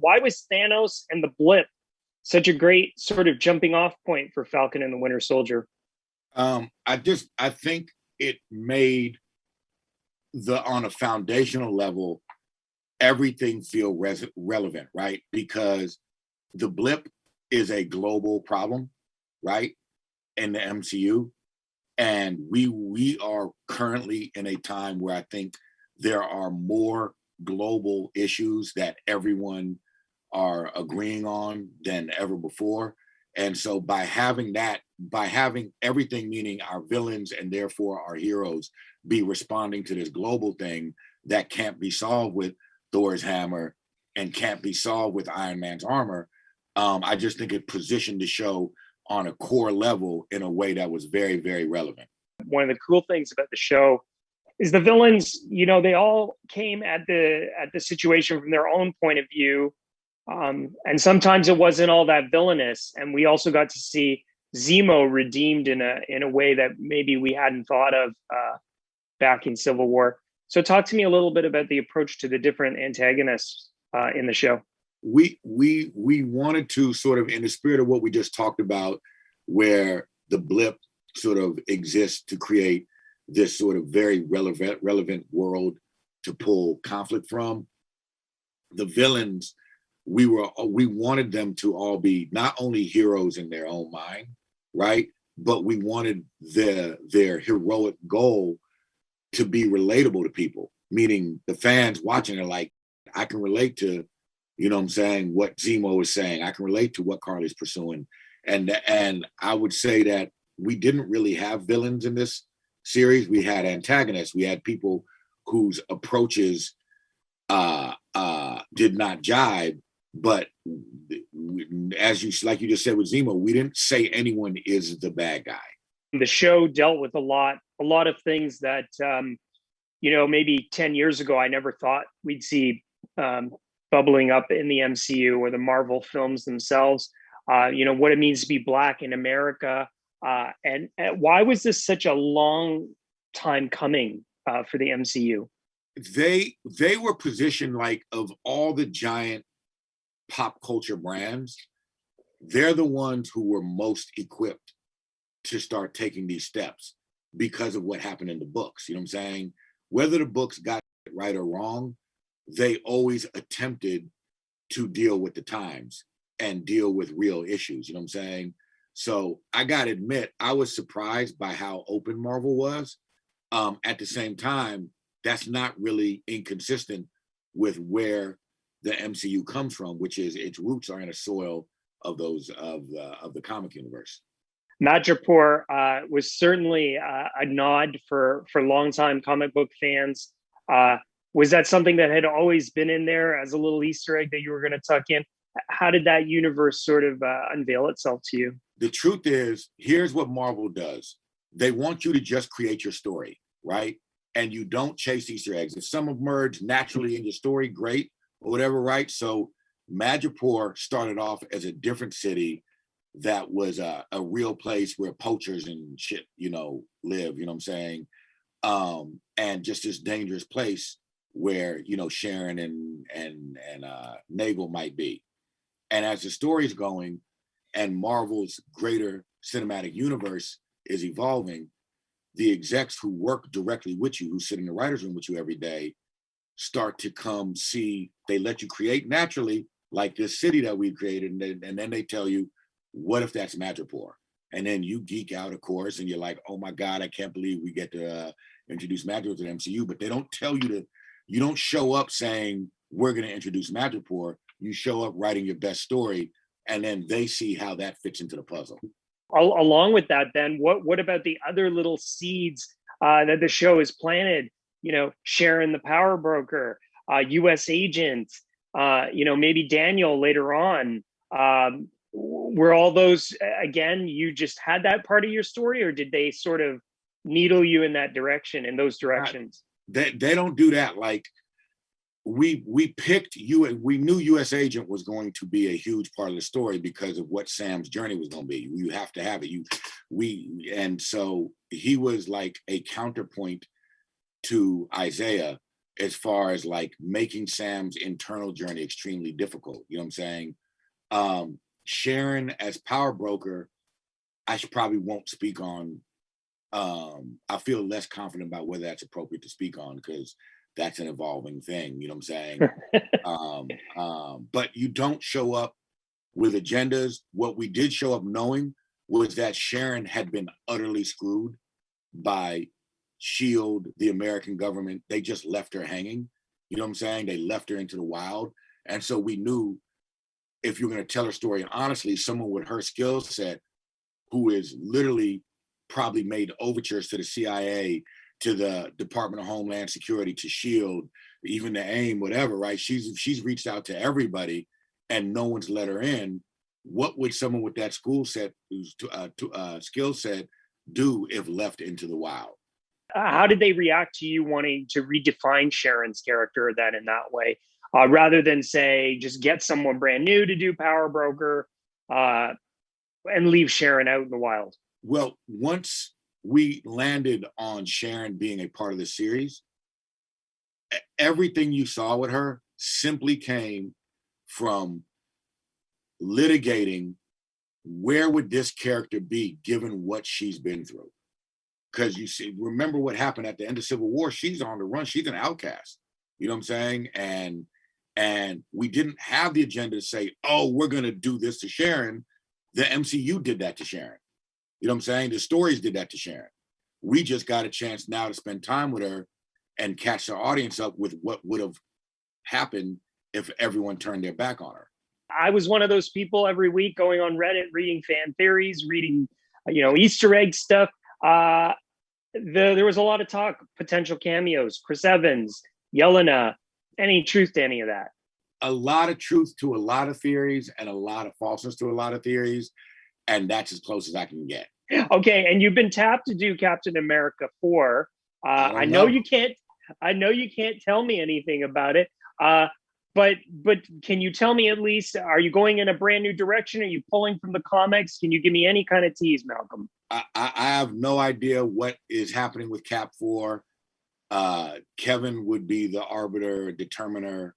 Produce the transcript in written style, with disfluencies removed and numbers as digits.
why was Thanos and the blip such a great sort of jumping off point for Falcon and the Winter Soldier? I think it made on a foundational level everything feel relevant, right? Because the blip is a global problem, right? In the MCU, and we are currently in a time where I think there are more global issues that everyone are agreeing on than ever before. And so by having everything, meaning our villains and therefore our heroes, be responding to this global thing that can't be solved with Thor's hammer and can't be solved with Iron Man's armor, I just think it positioned the show on a core level in a way that was very, very relevant. One of the cool things about the show is the villains, they all came at the situation from their own point of view. And sometimes it wasn't all that villainous. And we also got to see Zemo redeemed in a way that maybe we hadn't thought of back in Civil War. So talk to me a little bit about the approach to the different antagonists in the show. We wanted to sort of, in the spirit of what we just talked about, where the blip sort of exists to create this sort of very relevant world to pull conflict from. The villains, we wanted them to all be not only heroes in their own mind, right? But we wanted their heroic goal to be relatable to people, meaning the fans watching are like, I can relate to, what Zemo is saying. I can relate to what Carly's pursuing. And I would say that we didn't really have villains in this series. We had antagonists. We had people whose approaches did not jibe. But like you just said with Zemo, we didn't say anyone is the bad guy. The show dealt with a lot of things that, maybe 10 years ago, I never thought we'd see bubbling up in the MCU or the Marvel films themselves. What it means to be Black in America. And why was this such a long time coming for the MCU? They were positioned like, of all the giant pop culture brands, they're the ones who were most equipped to start taking these steps because of what happened in the books. You know what I'm saying? Whether the books got it right or wrong, they always attempted to deal with the times and deal with real issues. You know what I'm saying? So I got to admit, I was surprised by how open Marvel was. At the same time, that's not really inconsistent with where the MCU comes from, which is its roots are in a soil of the comic universe. Madripoor was certainly a nod for longtime comic book fans. Was that something that had always been in there as a little Easter egg that you were going to tuck in? How did that universe sort of unveil itself to you? The truth is, here's what Marvel does. They want you to just create your story, right? And you don't chase Easter eggs. If some emerge naturally in your story, great, or whatever, right? So Madripoor started off as a different city that was a real place where poachers and shit, live, you know what I'm saying? And just this dangerous place where, Sharon and Nagel might be. And as the story's going and Marvel's greater cinematic universe is evolving, the execs who work directly with you, who sit in the writer's room with you every day, start to come see, they let you create naturally, like this city that we created, and then they tell you, what if that's Madripoor? And then you geek out, of course, and you're like, oh my God, I can't believe we get to introduce Madripoor to the MCU. But they don't tell you you don't show up saying, we're going to introduce Madripoor. You show up writing your best story, and then they see how that fits into the puzzle. Along with that, then, what about the other little seeds that the show has planted? Sharon the power broker, U.S. agent, maybe Daniel later on. Were all those, again, you just had that part of your story, or did they sort of needle you in that direction, in those directions? They don't do that. Like, we picked you, and we knew U.S. Agent was going to be a huge part of the story because of what Sam's journey was going to be. You have to have it. And so he was like a counterpoint to Isaiah, as far as like making Sam's internal journey extremely difficult. You know what I'm saying? Sharon as power broker, I probably won't speak on. I feel less confident about whether that's appropriate to speak on because that's an evolving thing. You know what I'm saying? But you don't show up with agendas. What we did show up knowing was that Sharon had been utterly screwed by Shield, the American government. They just left her hanging. You know what I'm saying? They left her into the wild. And so we knew if you're going to tell her story, and honestly, someone with her skill set who is literally probably made overtures to the CIA, to the Department of Homeland Security, to Shield, even to AIM, whatever, right? She's reached out to everybody and no one's let her in. What would someone with that skill set do if left into the wild? How did they react to you wanting to redefine Sharon's character then in that way, rather than say just get someone brand new to do Power Broker and leave Sharon out in the wild? Well, once we landed on Sharon being a part of the series, everything you saw with her simply came from litigating where would this character be given what she's been through. Because you see, remember what happened at the end of Civil War. She's on the run. She's an outcast. You know what I'm saying? And we didn't have the agenda to say, oh, we're going to do this to Sharon. The MCU did that to Sharon. You know what I'm saying? The stories did that to Sharon. We just got a chance now to spend time with her and catch the audience up with what would have happened if everyone turned their back on her. I was one of those people every week going on Reddit, reading fan theories, reading, Easter egg stuff. There was a lot of talk, potential cameos, Chris Evans, Yelena. Any truth to any of that? A lot of truth to a lot of theories and a lot of falseness to a lot of theories. And that's as close as I can get. Okay, and you've been tapped to do Captain America 4. I know you can't tell me anything about it. But can you tell me at least, are you going in a brand new direction? Are you pulling from the comics? Can you give me any kind of tease, Malcolm? I have no idea what is happening with Cap 4. Kevin would be the arbiter, determiner